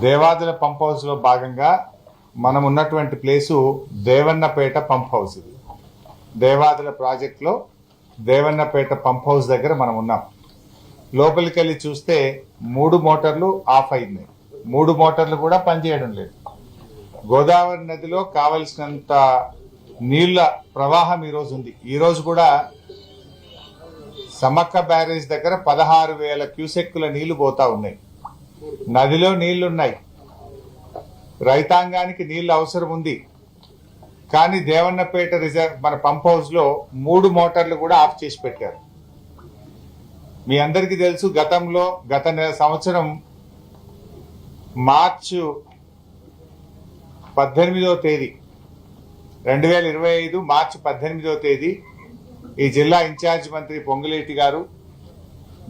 Devadula pump హౌస్లో భాగంగా మనం ఉన్నటువంటి ప్లేసు దేవన్నపేట పంప్ హౌస్. ఇది దేవాదుల ప్రాజెక్టులో దేవన్నపేట పంప్ హౌస్ దగ్గర మనం ఉన్నాం. లోపలికి వెళ్ళి చూస్తే 3 మోటార్లు ఆఫ్ అయినాయి. 3 మోటార్లు కూడా పనిచేయడం లేదు. గోదావరి నదిలో కావలసినంత నీళ్ల ప్రవాహం ఈరోజు ఉంది. ఈరోజు కూడా సమ్మక్క బ్యారేజ్ దగ్గర 16,000 క్యూసెక్కుల నీళ్లు పోతా ఉన్నాయి. నదిలో నీళ్లున్నాయి, రైతాంగానికి నీళ్ళు అవసరం ఉంది. కానీ దేవన్నపేట రిజర్వ్ మన పంప్ హౌస్ లో 3 మోటార్లు కూడా ఆఫ్ చేసి పెట్టారు. మీ అందరికీ తెలుసు, గత సంవత్సరం మార్చి 18వ తేదీ 2025 మార్చి 18వ తేదీ ఈ జిల్లా ఇన్ఛార్జ్ మంత్రి పొంగులేటి గారు,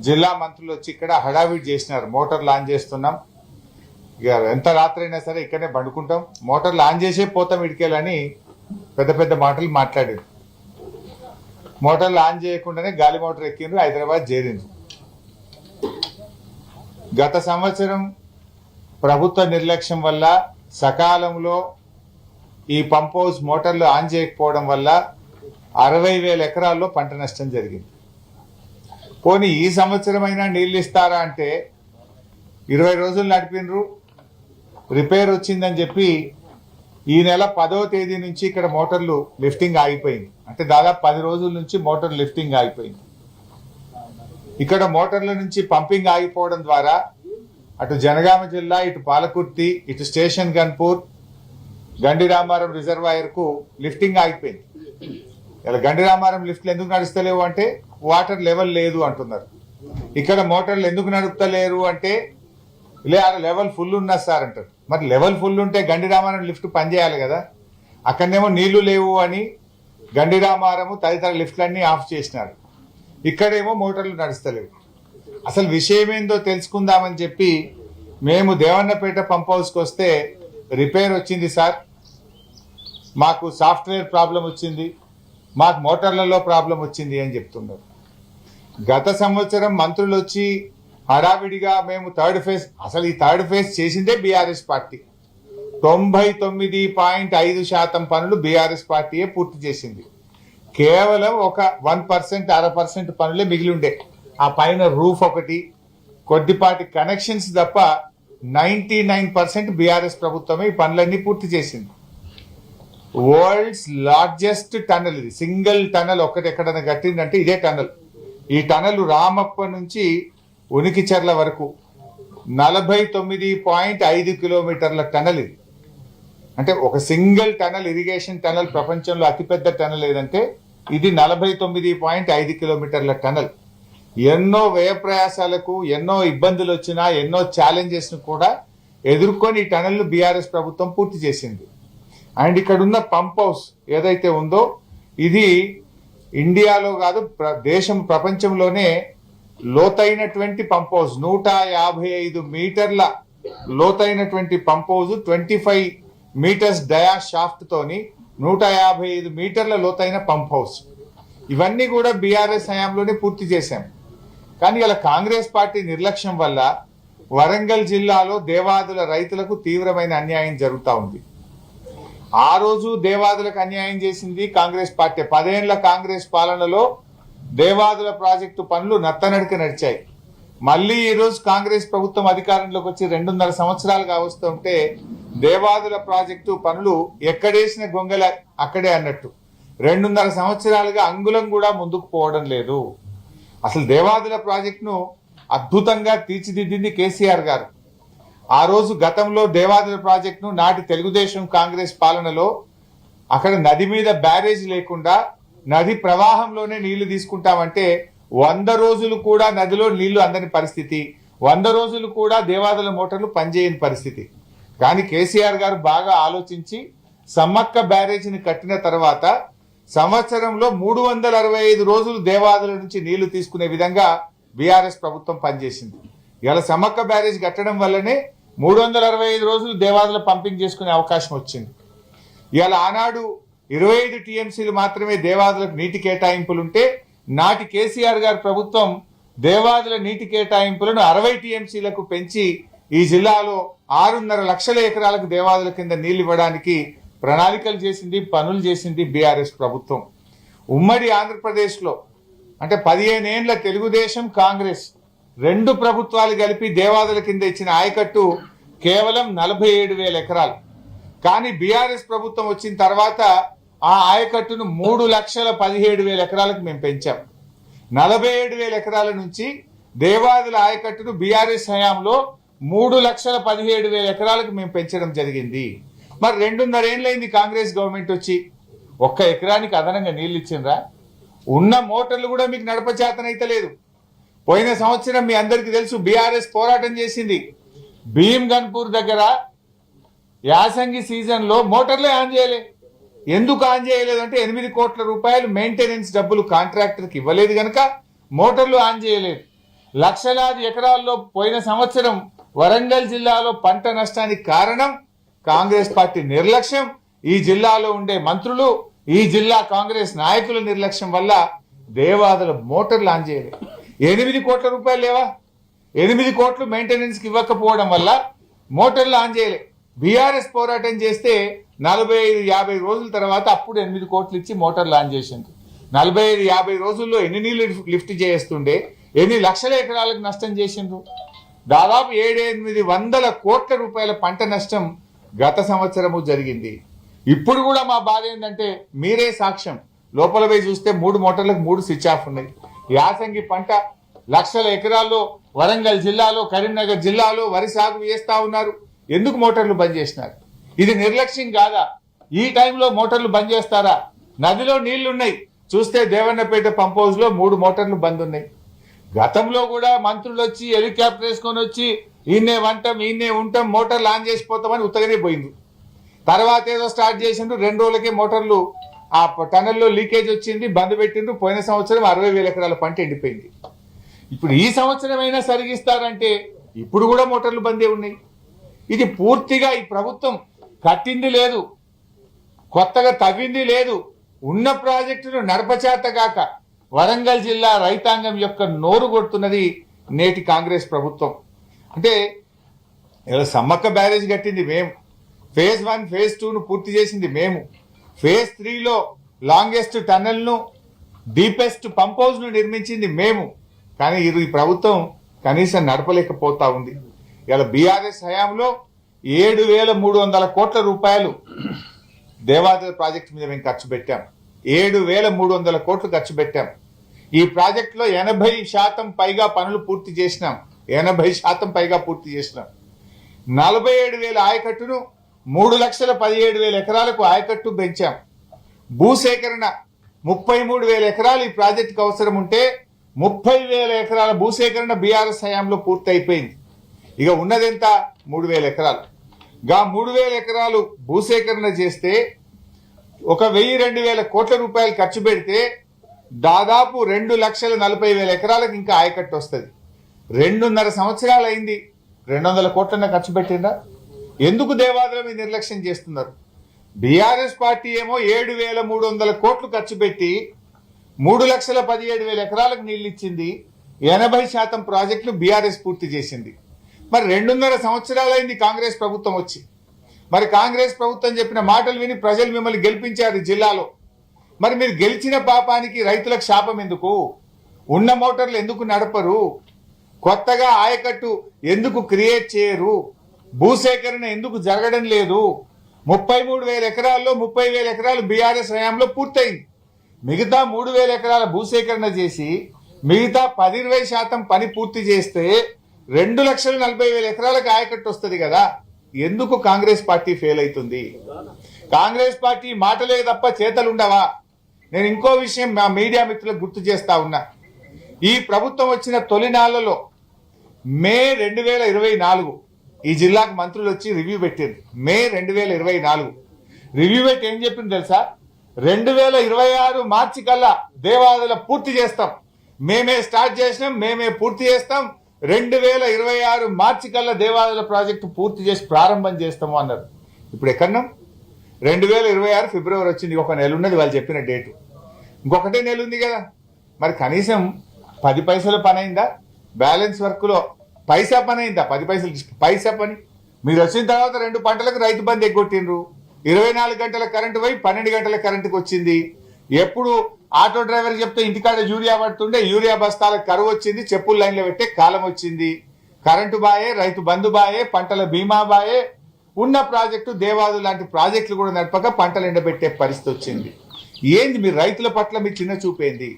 జిల్లా మంత్రులు వచ్చి ఇక్కడ హడావిడి చేసినారు. మోటార్ లాంచ్ చేస్తున్నాం, ఇక ఎంత రాత్రి అయినా సరే ఇక్కడనే పండుకుంటాం, మోటార్ లాంచ్ చేసే పోతాం ఇడికేలని పెద్ద పెద్ద మాటలు మాట్లాడారు. మోటార్ లాంచ్ చేయకుండానే గాలి మోటార్ ఎక్కిండ్రు, హైదరాబాద్ చేరిండ్రు. గత సంవత్సరం ప్రభుత్వ నిర్లక్ష్యం వల్ల సకాలంలో ఈ పంప్ హౌస్ మోటార్లు ఆన్ చేయకపోవడం వల్ల 60,000 ఎకరాల్లో పంట నష్టం జరిగింది. పోనీ ఈ సంవత్సరం అయినా నీళ్ళు ఇస్తారా అంటే 20 రోజులు నడిపినరు, రిపేర్ వచ్చిందని చెప్పి ఈ నెల 10వ తేదీ నుంచి ఇక్కడ మోటార్లు లిఫ్టింగ్ ఆగిపోయింది. అంటే దాదాపు 10 రోజుల నుంచి మోటార్ లిఫ్టింగ్ ఆగిపోయింది. ఇక్కడ మోటార్ల నుంచి పంపింగ్ ఆగిపోవడం ద్వారా అటు జనగామ జిల్లా, ఇటు పాలకుర్తి, ఇటు స్టేషన్ గన్పూర్, గండిరామారం రిజర్వాయర్ కు లిఫ్టింగ్ ఆగిపోయింది. ఇలా గండిరామారం లిఫ్ట్లు ఎందుకు నడుస్తలేవు అంటే వాటర్ లెవెల్ లేదు అంటున్నారు. ఇక్కడ మోటార్లు ఎందుకు నడుపుతలేరు అంటే లెవెల్ ఫుల్ ఉన్నా సార్ అంటారు. మరి లెవెల్ ఫుల్ ఉంటే గండిరామారం లిఫ్ట్ పనిచేయాలి కదా. అక్కడనేమో నీళ్లు లేవు అని గండిరామారము తదితర లిఫ్ట్లన్నీ ఆఫ్ చేసినారు. ఇక్కడేమో మోటార్లు నడుస్తలేవు. అసలు విషయం ఏందో తెలుసుకుందామని చెప్పి మేము దేవన్నపేట పంప్ హౌస్కి వస్తే రిపేర్ వచ్చింది సార్, మాకు సాఫ్ట్వేర్ ప్రాబ్లం వచ్చింది, మాకు మోటార్లలో ప్రాబ్లం వచ్చింది అని చెప్తున్నారు. గత సంవత్సరం మంత్రులు వచ్చి హడావిడిగా మేము థర్డ్ ఫేజ్, అసలు ఈ థర్డ్ ఫేజ్ చేసిందే బీఆర్ఎస్ పార్టీ. 99.5% పనులు బీఆర్ఎస్ పార్టీయే పూర్తి చేసింది. కేవలం ఒక 1%, 0.5% పనులే మిగిలి ఉండే. ఆ పైన రూఫ్ ఒకటి, కొద్దిపాటి కనెక్షన్స్ తప్ప 99% బీఆర్ఎస్ ప్రభుత్వమే ఈ పనులన్నీ పూర్తి చేసింది. వరల్డ్స్ లార్జెస్ట్ టనల్ ఇది. సింగిల్ టనల్ ఒకటి ఎక్కడైనా కట్టిందంటే ఇదే టనల్. ఈ టనల్ రామప్ప నుంచి ఉనికిచెర్ల వరకు 49.5 కిలోమీటర్ల టనల్ ఇది. అంటే ఒక సింగిల్ టనల్, ఇరిగేషన్ టనల్ ప్రపంచంలో అతిపెద్ద టనల్ ఏదంటే ఇది 49.5 కిలోమీటర్ల టనల్. ఎన్నో వ్యయ ప్రయాసాలకు, ఎన్నో ఇబ్బందులు వచ్చినా, ఎన్నో ఛాలెంజెస్ ను కూడా ఎదుర్కొని ఈ టనల్ బీఆర్ఎస్ ప్రభుత్వం పూర్తి చేసింది. అండ్ ఇక్కడ ఉన్న పంప్ హౌస్ ఏదైతే ఉందో ఇది ఇండియాలో కాదు ప్రపంచంలోనే లోతైనటువంటి పంప్ హౌస్. 155 మీటర్ల లోతైనటువంటి పంప్ హౌస్, 25 మీటర్స్ డయా షాఫ్ట్ తోని 155 మీటర్ల లోతైన పంప్ హౌస్. ఇవన్నీ కూడా బీఆర్ఎస్ హయాంలోనే పూర్తి చేశాం. కానీ ఇలా కాంగ్రెస్ పార్టీ నిర్లక్ష్యం వల్ల వరంగల్ జిల్లాలో దేవాదుల రైతులకు తీవ్రమైన అన్యాయం జరుగుతూ ఉంది. ఆ రోజు దేవాదులకు అన్యాయం చేసింది కాంగ్రెస్ పార్టీ. 10 ఏళ్ల కాంగ్రెస్ పాలనలో దేవాదుల ప్రాజెక్టు పనులు నత్తనడిక నడిచాయి. మళ్ళీ ఈరోజు కాంగ్రెస్ ప్రభుత్వం అధికారంలోకి వచ్చి 2.5 సంవత్సరాలుగా వస్తుంటే దేవాదుల ప్రాజెక్టు పనులు ఎక్కడేసిన గొంగల అక్కడే అన్నట్టు 2.5 సంవత్సరాలుగా అంగుళం కూడా ముందుకు పోవడం లేదు. అసలు దేవాదుల ప్రాజెక్టును అద్భుతంగా తీర్చిదిద్దింది కేసీఆర్ గారు. ఆ రోజు గతంలో దేవాదుల ప్రాజెక్టును నాటి తెలుగుదేశం కాంగ్రెస్ పాలనలో అక్కడ నది మీద బ్యారేజ్ లేకుండా నది ప్రవాహంలోనే నీళ్లు తీసుకుంటామంటే 100 రోజులు కూడా నదిలో నీళ్లు అందని పరిస్థితి, 100 రోజులు కూడా దేవాదుల మోటార్లు పనిచేయని పరిస్థితి. కానీ కేసీఆర్ గారు బాగా ఆలోచించి సమ్మక్క బ్యారేజీని కట్టిన తర్వాత సంవత్సరంలో 365 రోజులు దేవాదుల నుంచి నీళ్లు తీసుకునే విధంగా బీఆర్ఎస్ ప్రభుత్వం పనిచేసింది. ఇలా సమ్మక్క బ్యారేజ్ కట్టడం వల్లనే 365 రోజులు దేవాదుల పంపింగ్ చేసుకునే అవకాశం వచ్చింది. ఇలా ఆనాడు 25 టీఎంసీలు మాత్రమే దేవాదులకు నీటి కేటాయింపులుంటే నాటి కేసీఆర్ గారి ప్రభుత్వం దేవాదుల నీటి కేటాయింపులను 60 టీఎంసీలకు పెంచి ఈ జిల్లాలో 6.5 లక్షల ఎకరాలకు దేవాదుల కింద నీళ్లు ఇవ్వడానికి ప్రణాళికలు చేసింది, పనులు చేసింది బీఆర్ఎస్ ప్రభుత్వం. ఉమ్మడి ఆంధ్రప్రదేశ్లో అంటే 15 ఏండ్ల తెలుగుదేశం కాంగ్రెస్ రెండు ప్రభుత్వాలు కలిపి దేవాదుల కింద ఇచ్చిన ఆయకట్టు కేవలం 47,000 ఎకరాలు. కానీ బీఆర్ఎస్ ప్రభుత్వం వచ్చిన తర్వాత ఆ ఆయకట్టును 3,17,000 ఎకరాలకు మేము పెంచాం. 47,000 ఎకరాల నుంచి దేవాదుల ఆయకట్టును బీఆర్ఎస్ హయాంలో 3,17,000 ఎకరాలకు మేము పెంచడం జరిగింది. మరి 2.5 ఏళ్ళైంది కాంగ్రెస్ గవర్నమెంట్ వచ్చి, ఒక్క ఎకరానికి అదనంగా నీళ్ళు ఇచ్చిండ్రా? ఉన్న మోటార్లు కూడా మీకు నడపచేతనైతే లేదు. పోయిన సంవత్సరం మీ అందరికీ తెలుసు బీఆర్ఎస్ పోరాటం చేసింది. భీమ్ గన్పూర్ దగ్గర యాసంగి సీజన్ లో మోటార్లే ఆన్ చేయలే. ఎందుకు ఆన్ చేయలేదు అంటే 8 కోట్ల రూపాయలు మెయింటెనెన్స్ డబ్బులు కాంట్రాక్టర్కి ఇవ్వలేదు కనుక మోటార్లు ఆన్ చేయలేదు. లక్షలాది ఎకరాల్లో పోయిన సంవత్సరం వరంగల్ జిల్లాలో పంట నష్టానికి కారణం కాంగ్రెస్ పార్టీ నిర్లక్ష్యం, ఈ జిల్లాలో ఉండే మంత్రులు, ఈ జిల్లా కాంగ్రెస్ నాయకుల నిర్లక్ష్యం వల్ల దేవాదుల మోటార్లు ఆన్ చేయలేదు. 8 కోట్ల రూపాయలు లేవా? 8 కోట్లు మెయింటెనెన్స్ కి ఇవ్వకపోవడం వల్ల మోటార్లు ఆన్ చేయలే. బీఆర్ఎస్ పోరాటం చేస్తే 45-50 రోజుల తర్వాత అప్పుడు 8 కోట్లు ఇచ్చి మోటార్లు ఆన్ చేసింది. 45-50 రోజుల్లో ఎన్ని నీళ్లు లిఫ్ట్ చేస్తుండే, ఎన్ని లక్షల ఎకరాలకు నష్టం చేసిండ్రు? దాదాపు 700-800 కోట్ల రూపాయల పంట నష్టం గత సంవత్సరము జరిగింది. ఇప్పుడు కూడా మా బాధ ఏంటంటే మీరే సాక్ష్యం, లోపల పోయి చూస్తే 3 మోటార్లకు 3 స్విచ్ ఆఫ్ ఉన్నాయి. యాసంగి పంట లక్షల ఎకరాల్లో వరంగల్ జిల్లాలో, కరీంనగర్ జిల్లాలో వరి సాగు చేస్తా ఉన్నారు. ఎందుకు మోటార్లు బంద్ చేసినారు? ఇది నిర్లక్ష్యం కాదా? ఈ టైంలో మోటార్లు బంద్ చేస్తారా? నదిలో నీళ్లున్నాయి, చూస్తే దేవన్నపేట పంప్ హౌస్ లో 3 మోటార్లు బంద్ ఉన్నాయి. గతంలో కూడా మంత్రులు వచ్చి హెలికాప్టర్ వేసుకొని వచ్చి ఈయనే వంటాం, ఈయనే ఉంటాం, మోటార్లు ఆన్ చేసిపోతామని ఉత్తగానే పోయింది. తర్వాత ఏదో స్టార్ట్ చేసిండ్రు, 2 రోజులకే మోటార్లు ఆ టనల్లో లీకేజ్ వచ్చింది, బంద్ పెట్టిండ్రు. పోయిన సంవత్సరం 60,000 ఎకరాల పంట ఎండిపోయింది. ఇప్పుడు ఈ సంవత్సరం అయినా సరిగిస్తారంటే ఇప్పుడు కూడా మోటార్లు బందే ఉన్నాయి. ఇది పూర్తిగా ఈ ప్రభుత్వం కట్టింది లేదు, కొత్తగా తవ్వింది లేదు, ఉన్న ప్రాజెక్టును నడపచేతగాక వరంగల్ జిల్లా రైతాంగం యొక్క నోరు కొడుతున్నది నేటి కాంగ్రెస్ ప్రభుత్వం. అంటే సమ్మక్క బ్యారేజ్ కట్టింది మేము, ఫేజ్ 1 ఫేజ్ 2ను పూర్తి చేసింది మేము, ఫేజ్ 3లో లాంగెస్ట్ టన్నెల్ను, డీపెస్ట్ పంప్ హౌస్ ను నిర్మించింది మేము. కానీ ఈ ప్రభుత్వం కనీసం నడపలేకపోతా ఉంది. ఇలా బీఆర్ఎస్ హయాంలో 7,300 కోట్ల రూపాయలు దేవాదుల ప్రాజెక్టు మీద మేము ఖర్చు పెట్టాం. 7,300 కోట్లు ఖర్చు పెట్టాం. ఈ ప్రాజెక్టులో 80% పైగా పనులు పూర్తి చేసినాం. 80% పైగా పూర్తి చేసినాం. 47,000 ఆయకట్టును 3,17,000 ఎకరాలకు ఆయకట్టు పెంచాం. భూసేకరణ 33,000 ఎకరాలు ఈ ప్రాజెక్టుకు అవసరం ఉంటే 30,000 ఎకరాల భూసేకరణ బీఆర్ఎస్ హయాంలో పూర్తి అయిపోయింది. ఇక ఉన్నదెంత? 3,000 ఎకరాలు. 3,000 ఎకరాలు భూసేకరణ చేస్తే 1,000-2,000 కోట్ల రూపాయలు ఖర్చు పెడితే దాదాపు 2,40,000 ఎకరాలకు ఇంకా ఆయకట్టు వస్తుంది. 2.5 సంవత్సరాలు అయింది, 200 కోట్లన్న ఖర్చు పెట్టిందా? ఎందుకు దేవాదుల మీద నిర్లక్ష్యం చేస్తున్నారు? బీఆర్ఎస్ పార్టీ ఏమో 7,300 కోట్లు ఖర్చు పెట్టి 3,17,000 ఎకరాలకు నీళ్లు ఇచ్చింది. 80% ప్రాజెక్టులు బీఆర్ఎస్ పూర్తి చేసింది. మరి 2.5 సంవత్సరాలైంది కాంగ్రెస్ ప్రభుత్వం వచ్చి. మరి కాంగ్రెస్ ప్రభుత్వం చెప్పిన మాటలు విని ప్రజలు మిమ్మల్ని గెలిపించారు జిల్లాలో. మరి మీరు గెలిచిన పాపానికి రైతులకు శాపం ఎందుకు? ఉన్న మోటార్లు ఎందుకు నడపరు? కొత్తగా ఆయకట్టు ఎందుకు క్రియేట్ చేయరు? భూసేకరణ ఎందుకు జరగడం లేదు? 33,000 ఎకరాల్లో 30,000 ఎకరాలు బీఆర్ఎస్ హయాంలో పూర్తయింది. మిగతా 3,000 ఎకరాల భూసేకరణ చేసి మిగతా 10-20% పని పూర్తి చేస్తే 2,40,000 ఎకరాలకు ఆయకట్టు వస్తుంది కదా. ఎందుకు కాంగ్రెస్ పార్టీ ఫెయిల్ అవుతుంది? కాంగ్రెస్ పార్టీ మాటలే తప్ప చేతలు ఉండవా? నేను ఇంకో విషయం మా మీడియా మిత్రులకు గుర్తు చేస్తా ఉన్నా. ఈ ప్రభుత్వం వచ్చిన తొలి నాళ్లలో మే 2024 ఈ జిల్లాకు మంత్రులు వచ్చి రివ్యూ పెట్టారు. మే 2024 రివ్యూ పెట్టి ఏం చెప్పింది తెలుసా? 2026 మార్చి కల్లా దేవాదుల పూర్తి చేస్తాం, మేమే స్టార్ట్ చేసినాం, మేమే పూర్తి చేస్తాం, 2026 మార్చి కల్లా దేవాదుల ప్రాజెక్టు పూర్తి చేసి ప్రారంభం చేస్తాము అన్నారు. ఇప్పుడు ఎక్కడున్నాం? 2026 ఫిబ్రవరి వచ్చింది, ఒక నెల ఉన్నది వాళ్ళు చెప్పిన డేటు, ఇంకొకటే నెల ఉంది కదా. మరి కనీసం 10 పైసల పని అయిందా? బ్యాలెన్స్ వర్క్ లో పైసా పని అయిందా? 10 పైసలు పైసా పని మీరు వచ్చిన తర్వాత 2 పంటలకు రైతు బంధు ఎగ్గొట్టిండ్రు. 24 గంటల కరెంటు పోయి 12 గంటల కరెంటుకి వచ్చింది. ఎప్పుడు ఆటో డ్రైవర్ చెప్తే ఇంటికాడ యూరియా పడుతుండే, యూరియా బస్తాలకు కరువు వచ్చింది, చెప్పులు లైన్లో పెట్టే కాలం వచ్చింది. కరెంటు బాయే, రైతు బంధు బాయే, పంటల బీమా బాయే, ఉన్న ప్రాజెక్టు దేవాదు లాంటి ప్రాజెక్టులు కూడా నడపక పంటలు ఎండబెట్టే పరిస్థితి వచ్చింది. ఏంది మీ రైతుల పట్ల మీ చిన్న చూపేంది?